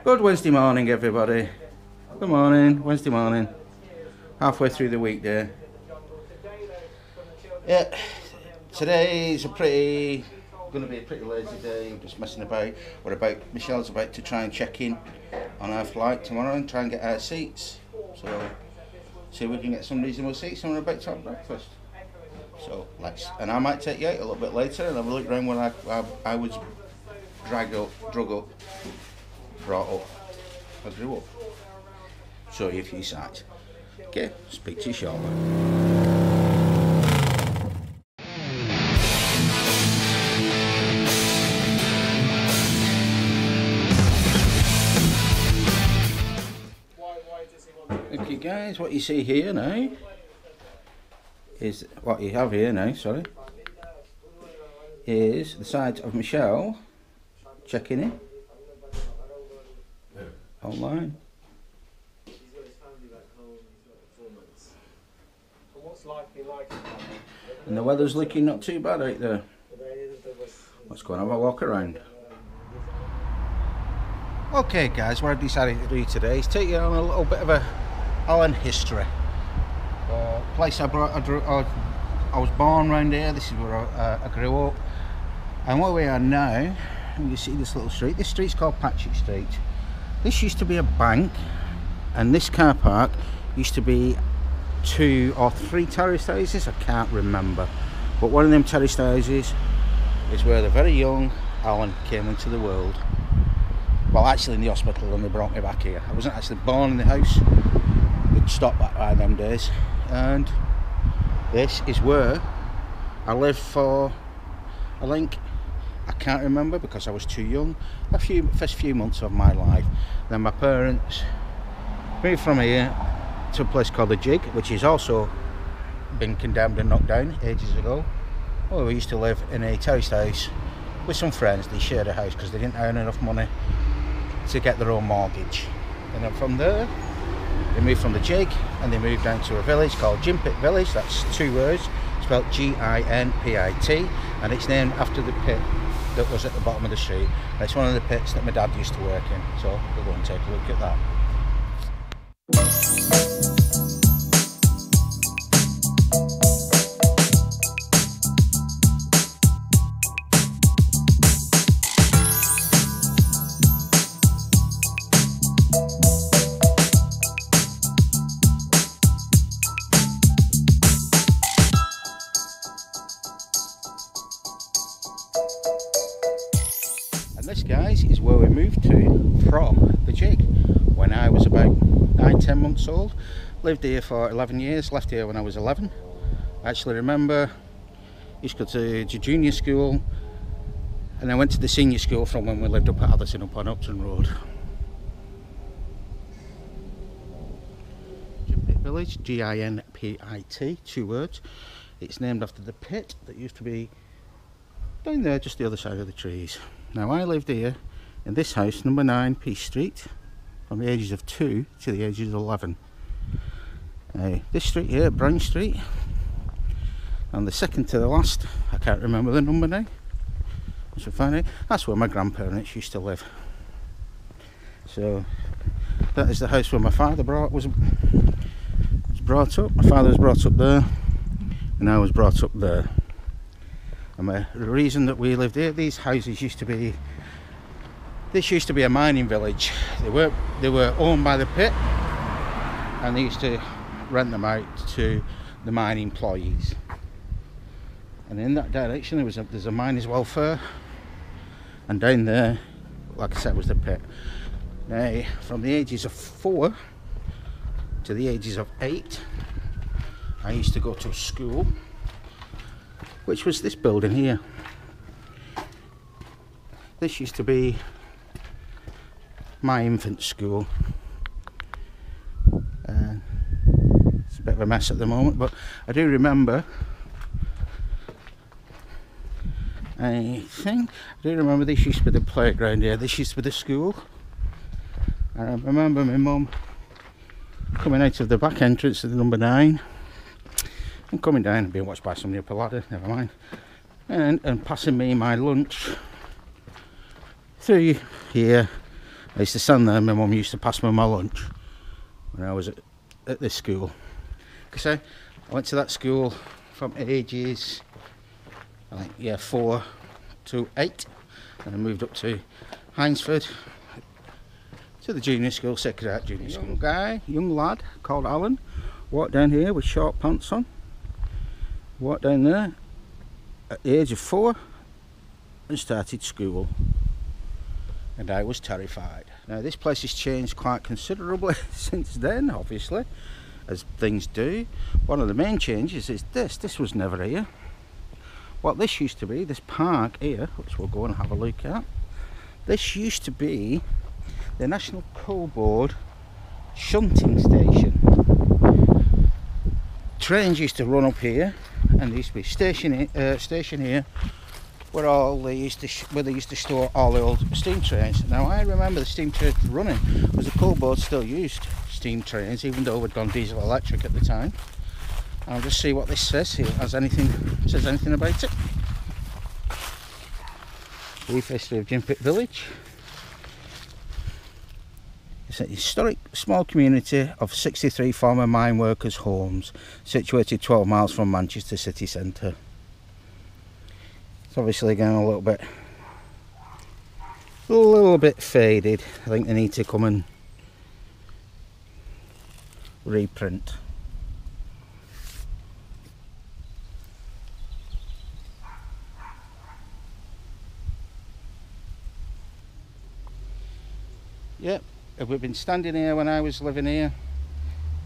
Good Wednesday morning, everybody. Good morning, Wednesday morning. Halfway through the weekday. Yeah, today's going to be a pretty lazy day. I'm just messing about. Michelle's about to try and check in on our flight tomorrow and try and get our seats. So, see if we can get some reasonable seats and we're about to have breakfast. So, and I might take you out a little bit later and have a look around where I was drug up, brought up, I grew up. Show you a few sights. Okay, speak to you shortly. Okay guys, what you see here now is what you have here now, sorry, is the side of Michelle checking in online. And the weather's looking not too bad out there. Let's go and have a walk around. Okay guys, what I decided to do today is take you on a little bit of a Allen history. Place I was born around here. This is where I grew up. And where we are now, you see this little street. This street's called Patrick Street. This used to be a bank, and this car park used to be 2 or 3 terraced houses, I can't remember, but one of them terraced houses is where the very young Alan came into the world. Well, actually in the hospital, and they brought me back here. I wasn't actually born in the house. They'd stopped back by them days, and this is where I lived for, I think, I can't remember because I was too young, first few months of my life. Then my parents moved from here to a place called the Jig, which has also been condemned and knocked down ages ago. Well, we used to live in a terraced house with some friends. They shared a house because they didn't earn enough money to get their own mortgage. And then from there, they moved from the Jig and they moved down to a village called Gimpit Village. That's 2 words, spelled G-I-N-P-I-T, and it's named after the pit that was at the bottom of the street. And it's one of the pits that my dad used to work in. So we'll go and take a look at that. This, guys, is where we moved to from the Jig when I was about 9-10 months old. Lived here for 11 years, left here when I was 11. I actually remember I used to go to junior school and I went to the senior school from when we lived up at Atherton up on Upton Road. Gimpit Village, G-I-N-P-I-T, 2 words. It's named after the pit that used to be down there, just the other side of the trees. Now I lived here in this house, number 9 Peace Street, from the ages of 2 to the ages of 11. This street here, Brown Street, and the second to the last, I can't remember the number now, so finally, that's where my grandparents used to live. So that is the house where my father was brought up. My father was brought up there, and I was brought up there. And the reason that we lived here, these houses used to be, this used to be a mining village. They were owned by the pit, and they used to rent them out to the mine employees. And in that direction there's a miners' welfare, and down there, like I said, was the pit. Now, from the ages of 4 to the ages of 8, I used to go to school, which was this building here. This used to be my infant school. It's a bit of a mess at the moment, but I do remember, I do remember this used to be the playground here. This used to be the school. And I remember my mum coming out of the back entrance of the number 9 and coming down and being watched by somebody up a ladder, never mind, and passing me my lunch through here I used to stand there, my mum used to pass me my lunch when I was at this school. Because I went to that school from ages, I think, yeah, 4 to 8. And I moved up to Heinsford, to the junior school, Sacred Heart Junior School. Young lad called Alan, walked down here with short pants on. Walked down there at the age of 4 and started school. And I was terrified. Now this place has changed quite considerably since then, obviously, as things do. One of the main changes is this was never here. What this used to be, this park here, which we'll go and have a look at, this used to be the National Coal Board shunting station. Trains used to run up here, and there used to be station here where they used to store all the old steam trains. Now I remember the steam trains running because the coal board still used steam trains, even though we'd gone diesel electric at the time. And I'll just see what this says here. Says anything about it? Brief history of Gympit Village. It's an historic small community of 63 former mine workers' homes, situated 12 miles from Manchester city centre. It's obviously getting a little bit faded. I think they need to come and reprint. Yep, if we'd been standing here when I was living here,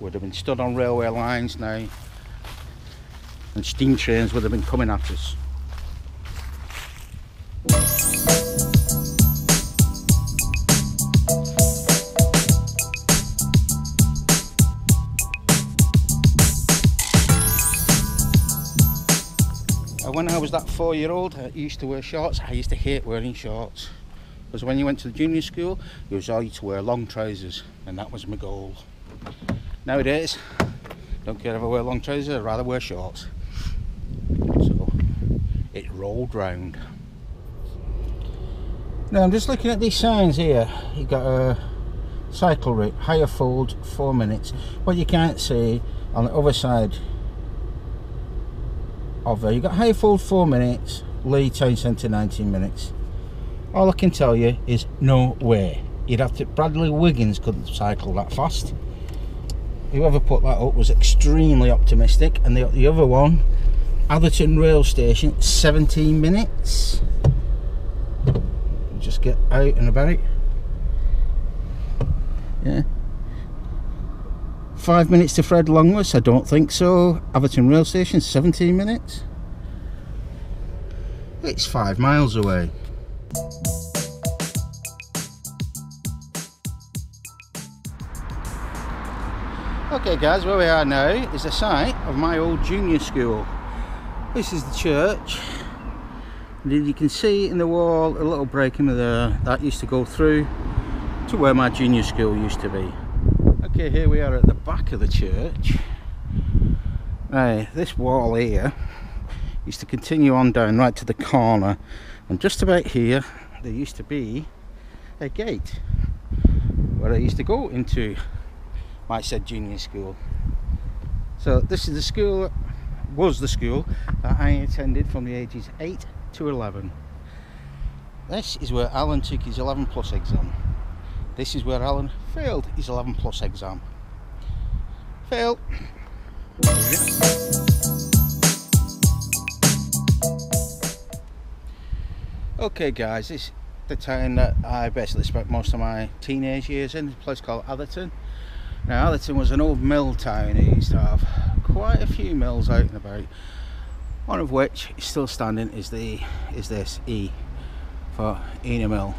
would have been stood on railway lines now, and steam trains would have been coming at us. When I was that 4-year-old, I used to wear shorts. I used to hate wearing shorts, because when you went to the junior school, you was all to wear long trousers, and that was my goal. Nowadays, don't care if I wear long trousers, I'd rather wear shorts. So it rolled round. Now I'm just looking at these signs here. You got a cycle route, higher fold, 4 minutes. What you can't see on the other side of there, you got higher fold 4 minutes, Lee Town Centre 19 minutes. All I can tell you is no way. You'd have to, Bradley Wiggins couldn't cycle that fast. Whoever put that up was extremely optimistic. And the other one, Atherton Rail Station, 17 minutes. Just get out and about. Yeah. 5 minutes to Fred Longworth? I don't think so. Atherton Rail Station, 17 minutes. It's 5 miles away. Okay guys, where we are now is the site of my old junior school. This is the church, and you can see in the wall a little break in there that used to go through to where my junior school used to be. Okay, here we are at the back of the church. Now this wall here used to continue on down right to the corner, and just about here there used to be a gate where I used to go into my said junior school. So this is the school, was the school that I attended from the ages 8 to 11. This is where Alan took his 11 plus exam. This is where Alan failed his 11 plus exam. Fail. Okay guys, this is the town that I basically spent most of my teenage years in, a place called Atherton. Now Atherton was an old mill town. It used to have quite a few mills out and about. One of which is still standing is this E for Ena Mill.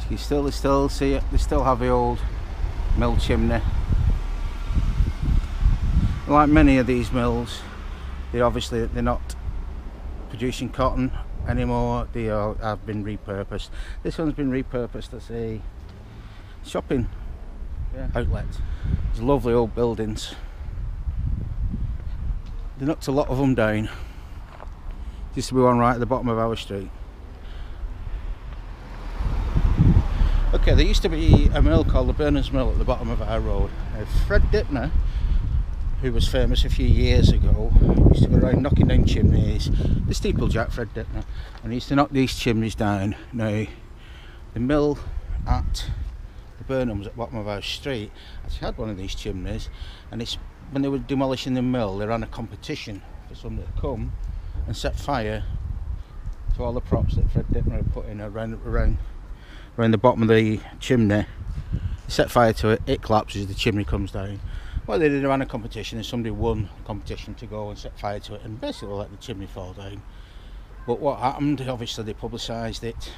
So you still see it. They still have the old mill chimney. Like many of these mills, they're not producing cotton anymore. They have been repurposed. This one's been repurposed as a shopping outlet. There's lovely old buildings. They knocked a lot of them down. There used to be one right at the bottom of our street. Okay, there used to be a mill called the Burners Mill at the bottom of our road. Fred Dipner, who was famous a few years ago, used to go around knocking down chimneys. The steeplejack Fred Dipner, and he used to knock these chimneys down. Now, the mill at the Burnhams at the bottom of our street actually had one of these chimneys, and it's when they were demolishing the mill, they ran a competition for somebody to come and set fire to all the props that Fred Dipner had put in around the bottom of the chimney. They set fire to it, it collapses, the chimney comes down. Well, they did ran a competition and somebody won the competition to go and set fire to it and basically let the chimney fall down. But what happened, obviously they publicised it,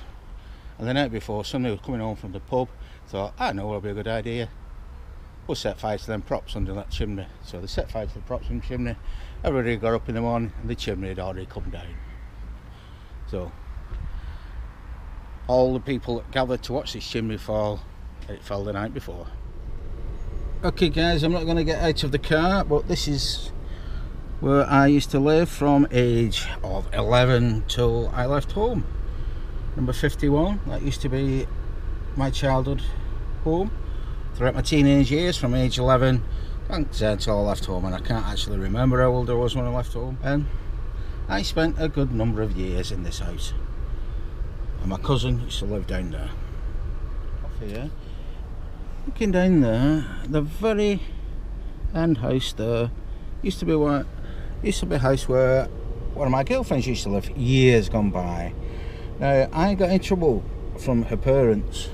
and the night before somebody was coming home from the pub, thought, I know what'll be a good idea, we'll set fire to them props under that chimney. So they set fire to the props in the chimney. Everybody got up in the morning and the chimney had already come down. So all the people that gathered to watch this chimney fall, it fell the night before. Okay guys, I'm not going to get out of the car, but this is where I used to live from age of 11 till I left home. Number 51, that used to be my childhood home throughout my teenage years, from age 11 until I left home, and I can't actually remember how old I was when I left home. And I spent a good number of years in this house, and my cousin used to live down there. Off here, looking down there, the very end house there used to be a house where one of my girlfriends used to live years gone by. Now, I got in trouble from her parents.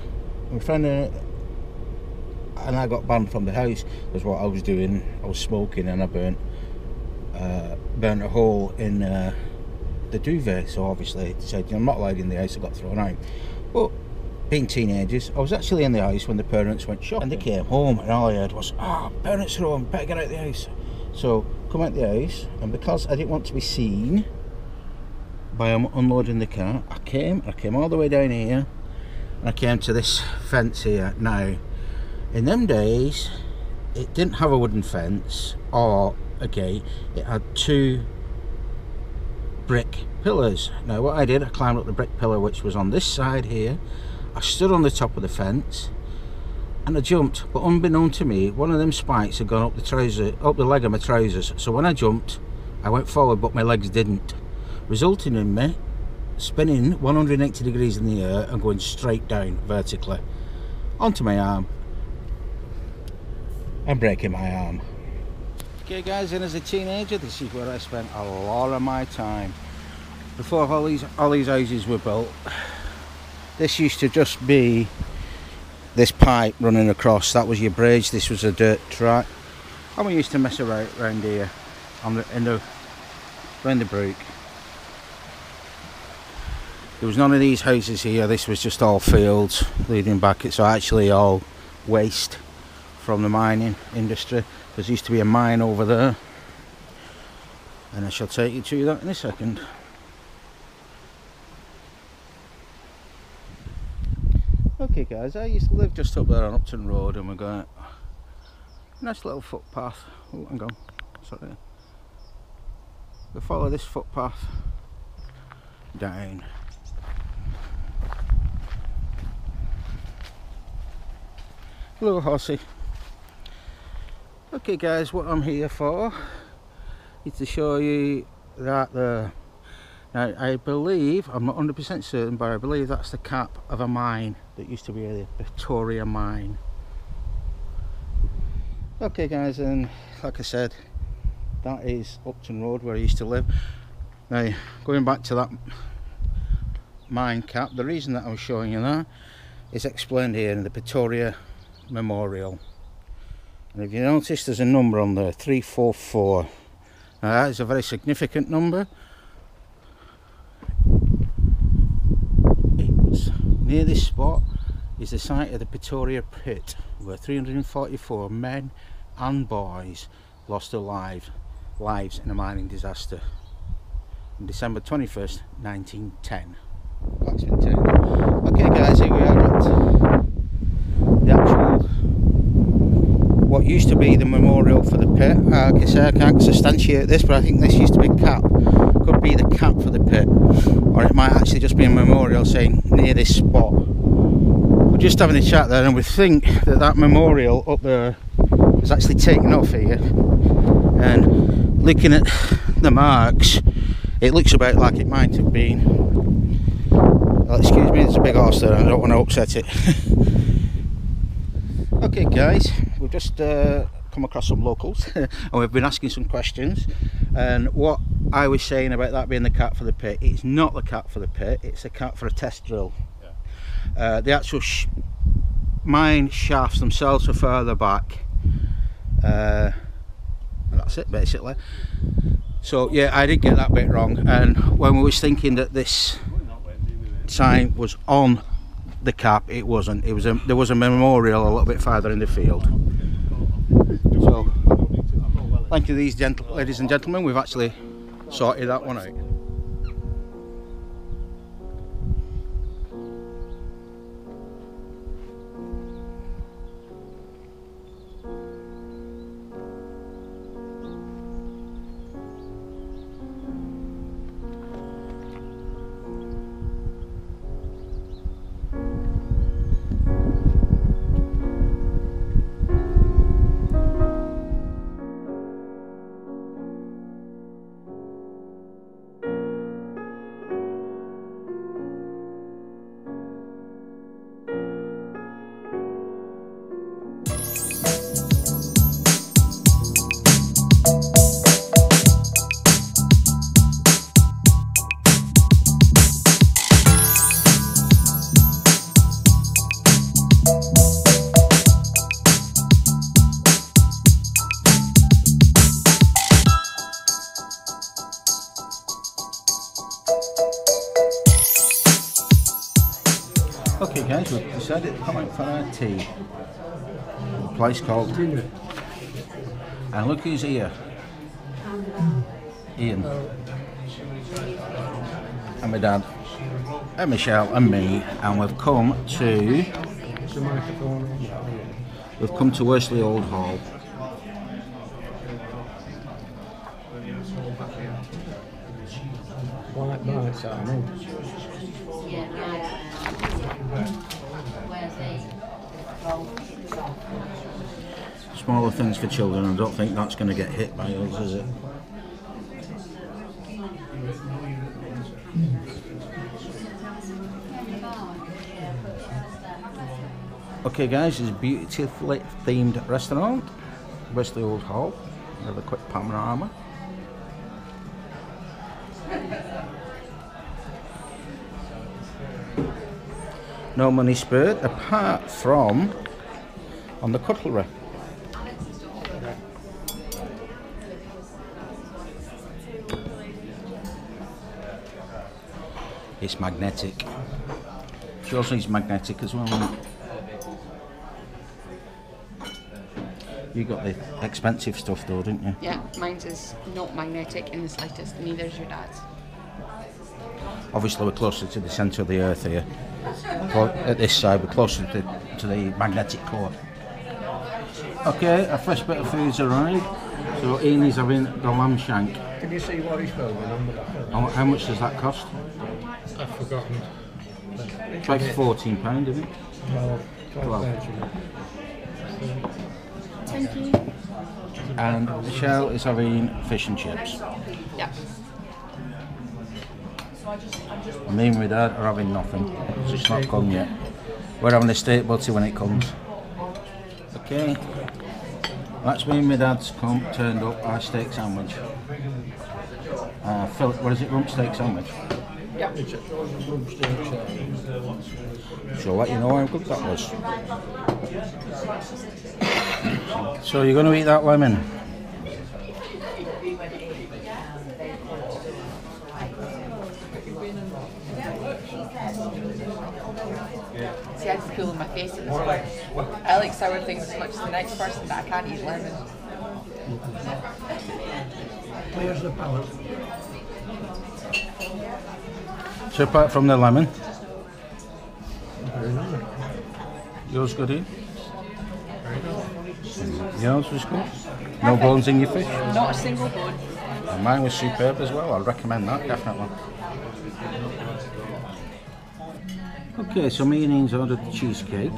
My friend and I got banned from the house because what I was doing, I was smoking, and I burnt a hole in the duvet. So obviously they said, I'm not allowed in the house, I got thrown out. But being teenagers, I was actually in the house when the parents went shopping, and they came home and all I heard was, parents are home, better get out of the house. So come out the house, and because I didn't want to be seen by unloading the car, I came all the way down here, and I came to this fence here. Now, in them days, it didn't have a wooden fence or a gate, it had two brick pillars. Now what I did, I climbed up the brick pillar which was on this side here, I stood on the top of the fence and I jumped, but unbeknown to me, one of them spikes had gone up the leg of my trousers. So when I jumped, I went forward but my legs didn't, resulting in me spinning 180 degrees in the air and going straight down vertically onto my arm and breaking my arm. Okay guys, and as a teenager, this is where I spent a lot of my time. Before all these houses were built, this used to just be this pipe running across. That was your bridge, this was a dirt track, and we used to mess around here around the brook. There was none of these houses here, this was just all fields leading back. It's actually all waste from the mining industry. There used to be a mine over there, and I shall take you to that in a second. Okay guys, I used to live just up there on Upton Road, and we got a nice little footpath. Oh, hang on, sorry. We follow this footpath down. Hello horsey. Okay guys, what I'm here for is to show you that now I believe, I'm not 100% certain, but I believe that's the cap of a mine that used to be a Victoria mine. Okay guys, and like I said, that is Upton Road where I used to live. Now going back to that mine cap, the reason that I was showing you that is explained here in the Victoria Memorial. And if you notice, there's a number on there, 344. Now that is a very significant number. It's near this spot is the site of the Pretoria pit, where 344 men and boys lost their lives in a mining disaster on December 21st, 1910. Okay guys, here we are at the actual, what used to be the memorial for the pit. Like I say, I can't substantiate this, but I think this used to be cap. Could be the cap for the pit, or it might actually just be a memorial saying near this spot. I just having a chat there, and we think that that memorial up there was actually taken off here, and looking at the marks it looks about like it might have been. Well, excuse me, there's a big horse there and I don't want to upset it. Okay guys, we've just come across some locals and we've been asking some questions, and what I was saying about that being the cat for the pit, it's not the cat for the pit, it's a cat for a test drill. The actual mine shafts themselves are further back, and that's it basically. So yeah, I did get that bit wrong, and when we was thinking that this sign was on the cap, it wasn't. It was there was a memorial a little bit farther in the field. So thank you, these ladies and gentlemen, we've actually sorted that one out. Okay guys, we've decided to come out for our tea. A place called Dinner. And look who's here. Ian. And my dad. And Michelle and me. And we've come to Worsley Old Hall. White bites, I know. Smaller things for children, I don't think that's going to get hit by us, is it? Okay guys, it's a beautifully themed restaurant, Worsley Old Hall. Have a quick panorama. No money spared apart from on the cutlery. It's magnetic. She also is magnetic as well. You got the expensive stuff though, didn't you? Yeah, mine's is not magnetic in the slightest, neither is your dad's. Obviously we're closer to the centre of the earth here. At this side we're closer to the magnetic core. Okay, a fresh bit of food's arrived. So Ian is having the lamb shank. Can you see what he's filming on the back of it? How much does that cost? I've forgotten. It's like £14, isn't it? 12. Thank you. And Chelle is having fish and chips. Yeah. And me and my dad are having nothing. So it's not come yet. We're having a steak butty when it comes. Okay. That's me and my dad's turned up our steak sandwich. What is it, rump steak sandwich? Yeah. It's a rump steak sandwich. So I'll let you know how good that was. So you're going to eat that lemon? See, I just cool in my face at this point. I like sour things as much as the next person, but I can't eat lemon. Clears the palate. So apart from the lemon, Very nice. yours good, Ian? Very nice. Yours was good? No bones in your fish? Not a single bone. And mine was superb as well, I'd recommend that, definitely. Okay, so me and Ian's ordered the cheesecake.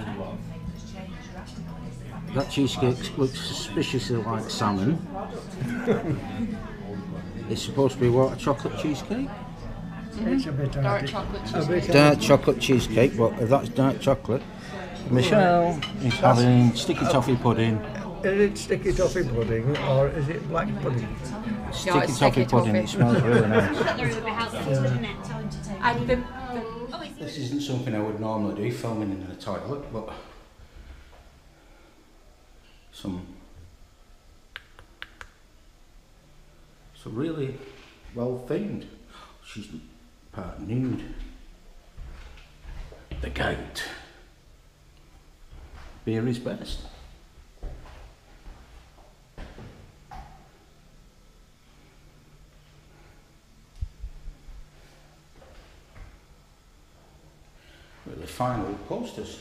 That cheesecake looks suspiciously like salmon. It's supposed to be what, a chocolate cheesecake? It's a bit Dark hardy. chocolate A cheesecake. bit Dark hardy. chocolate cheesecake, but if that's dark chocolate. Michelle is having sticky toffee pudding. Is it sticky toffee pudding or is it black pudding? Sticky it's toffee sticky pudding, toffee. it smells really nice. And the This isn't something I would normally do, filming in a toilet, but some really well themed. She's part nude. The goat. Beer is best. Really fine old posters.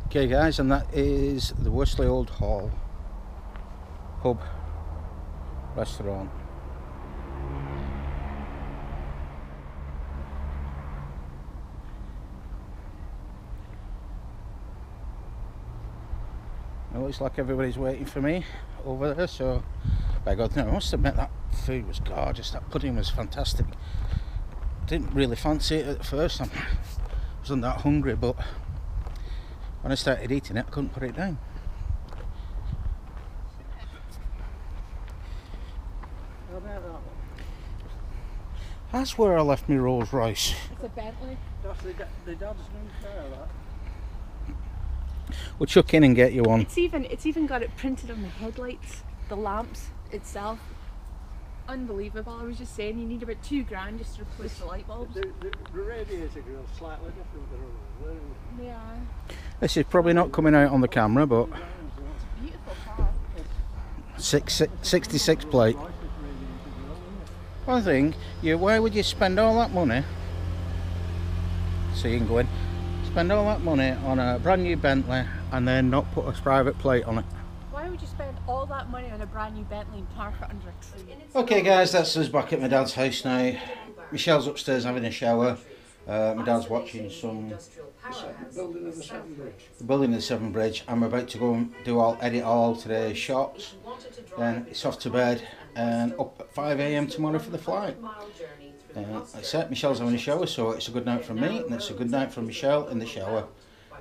Okay guys, and that is the Worsley Old Hall pub restaurant. It looks like everybody's waiting for me over there, so by God, no, I must admit that food was gorgeous. That pudding was fantastic. Didn't really fancy it at first. I wasn't that hungry, but when I started eating it, I couldn't put it down. How about that one? That's where I left my Rolls Royce. It's a Bentley. That's the dad's new car, that. We'll chuck in and get you one. It's even got it printed on the headlights, the lamps itself. Unbelievable. I was just saying you need about $2,000 just to replace the light bulbs. The radiator grill's slightly different than others. They are. This is probably not coming out on the camera, but Beautiful car. 66 plate. One thing, why would you spend all that money? So you can go in, spend all that money on a brand new Bentley and then not put a private plate on it. Why would you spend all that money on a brand new Bentley and park it under a tree? Okay guys, that's us back at my dad's house now. Michelle's upstairs having a shower. My dad's watching some Building of the Seven Bridge. the building of the Severn Bridge. I'm about to go and edit all today's shots. Then it's off to bed and up at 5 AM tomorrow for the flight. That's it. Michelle's having a shower, so it's a good night from me, and it's a good night from Michelle in the shower,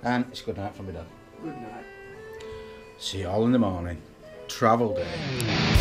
and it's a good night from my dad. Good night. See you all in the morning. Travel day.